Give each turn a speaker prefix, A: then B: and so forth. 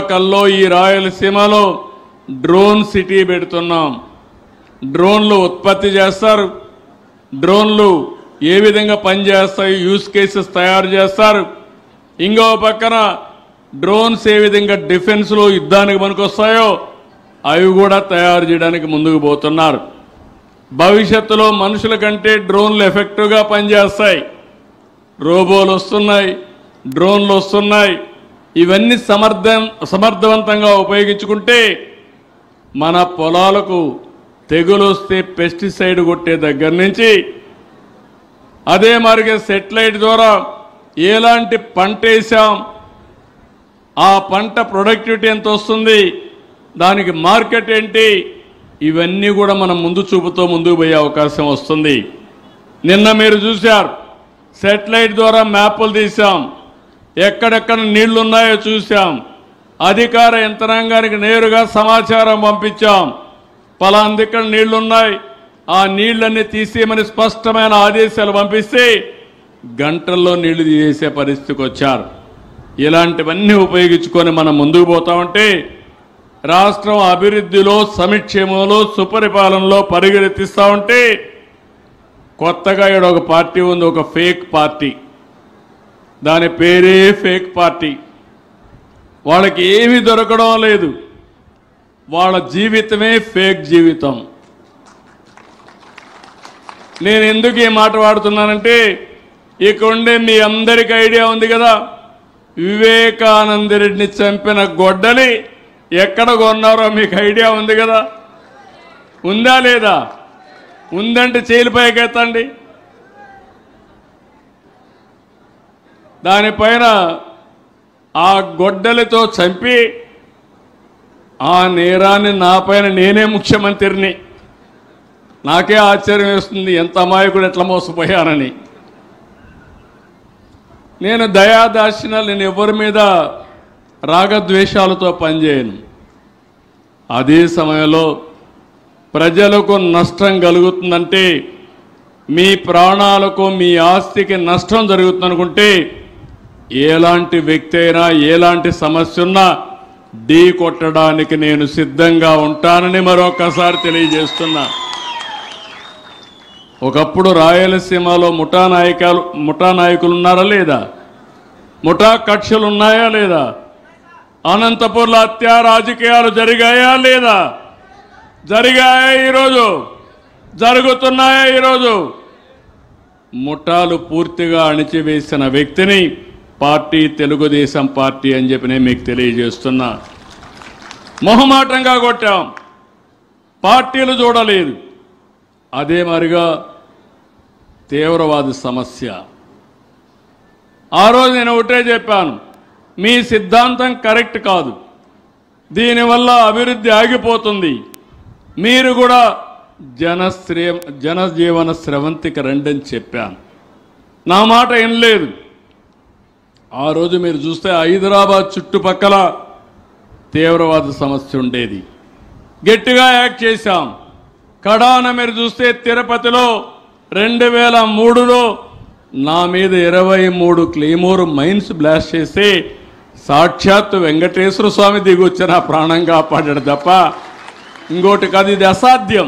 A: కల్లో ఈ రాయలసీమలో డ్రోన్ సిటీ పెడుతున్నాం. డ్రోన్లు ఉత్పత్తి చేస్తారు, డ్రోన్లు ఏ విధంగా పనిచేస్తాయి యూస్ కేసెస్ తయారు చేస్తారు. ఇంకో పక్కన డ్రోన్స్ ఏ విధంగా డిఫెన్స్లో యుద్ధానికి పనికొస్తాయో అవి కూడా తయారు చేయడానికి ముందుకు పోతున్నారు. భవిష్యత్తులో మనుషుల కంటే డ్రోన్లు ఎఫెక్టివ్గా పనిచేస్తాయి. రోబోలు వస్తున్నాయి, డ్రోన్లు వస్తున్నాయి. ఇవన్నీ సమర్థవంతంగా ఉపయోగించుకుంటే మన పొలాలకు తెగులు వస్తే పెస్టిసైడ్ కొట్టే దగ్గర నుంచి అదే మాదిరిగా సెటిలైట్ ద్వారా ఎలాంటి పంట వేసాం, ఆ పంట ప్రొడక్టివిటీ ఎంత వస్తుంది, దానికి మార్కెట్ ఏంటి, ఇవన్నీ కూడా మనం ముందు చూపుతో ముందుకు పోయే అవకాశం వస్తుంది. నిన్న మీరు చూశారు, సెటిలైట్ ద్వారా మ్యాపులు తీసాం, ఎక్కడెక్కడ నీళ్లు ఉన్నాయో చూసాం, అధికార యంత్రాంగానికి నేరుగా సమాచారం పంపించాం. పలానా దగ్గర నీళ్లున్నాయి, ఆ నీళ్లన్నీ తీసేయమని స్పష్టమైన ఆదేశాలు పంపిస్తే గంటల్లో నీళ్లు తీసే పరిస్థితికి వచ్చారు. ఇలాంటివన్నీ ఉపయోగించుకొని మనం ముందుకు పోతామంటే రాష్ట్రం అభివృద్ధిలో, సంక్షేమంలో, సుపరిపాలనలో పరిగెత్తిస్తా ఉంటే కొత్తగా ఇక్కడ ఒక పార్టీ ఉంది, ఒక ఫేక్ పార్టీ. దాని పేరే ఫేక్ పార్టీ. వాళ్ళకి ఏమీ దొరకడం లేదు, వాళ్ళ జీవితమే ఫేక్ జీవితం. నేను ఎందుకు ఈ మాట వాడుతున్నానంటే ఇక్కడ ఉండే మీ అందరికీ ఐడియా ఉంది కదా, వివేకానంద రెడ్డిని చంపిన గొడ్డలి ఎక్కడ కొన్నారో మీకు ఐడియా ఉంది కదా, ఉందా లేదా? ఉందంటే చేలిపైకి ఎత్తండి. దానిపైన ఆ గొడ్డలితో చంపి ఆ నేరాన్ని నా పైన నేనే ముఖ్యమంత్రిని. నాకే ఆశ్చర్యం వేస్తుంది, ఎంత అమాయకుడు ఎట్లా మోసపోయానని. నేను దయాదాక్షిణ్యాలు, నేను ఎవరి మీద రాగద్వేషాలతో పనిచేయను. అదే సమయంలో ప్రజలకు నష్టం కలుగుతుందంటే, మీ ప్రాణాలకు, మీ ఆస్తికి నష్టం జరుగుతుందనుకుంటే ఎలాంటి వ్యక్తి అయినా, ఎలాంటి సమస్య ఉన్నా ఢీ కొట్టడానికి నేను సిద్ధంగా ఉంటానని మరొకసారి తెలియజేస్తున్నా. ఒకప్పుడు రాయలసీమలో ముఠా నాయకులు ఉన్నారా లేదా? ముఠా కక్షలు ఉన్నాయా లేదా? అనంతపూర్లో హత్య రాజకీయాలు జరిగాయా లేదా? జరిగాయా? ఈరోజు జరుగుతున్నాయా? ఈరోజు ముఠాలు పూర్తిగా అణిచివేసిన వ్యక్తిని పార్టీ తెలుగుదేశం పార్టీ అని చెప్పి నేను మీకు తెలియజేస్తున్నా. మొహమాటంగా కొట్టాం, పార్టీలు చూడలేదు. అదే మరిగా తీవ్రవాద సమస్య. ఆ రోజు నేను ఒకటే చెప్పాను, మీ సిద్ధాంతం కరెక్ట్ కాదు, దీనివల్ల అభివృద్ధి ఆగిపోతుంది, మీరు కూడా జనజీవన స్రవంతికి రండని చెప్పాను. నా మాట ఏం లేదు. ఆ రోజు మీరు చూస్తే హైదరాబాద్ చుట్టుపక్కల తీవ్రవాద సమస్య ఉండేది, గట్టిగా యాక్ట్ చేశాం. కడాన మీరు చూస్తే తిరుపతిలో 2003లో నా మీద 23 క్లెయిమోర్ మైన్స్ బ్లాస్ట్ చేస్తే సాక్షాత్తు వెంకటేశ్వర స్వామి దిగొచ్చి నా ప్రాణం కాపాడాడు తప్ప ఇంకోటి కాదు. ఇది అసాధ్యం.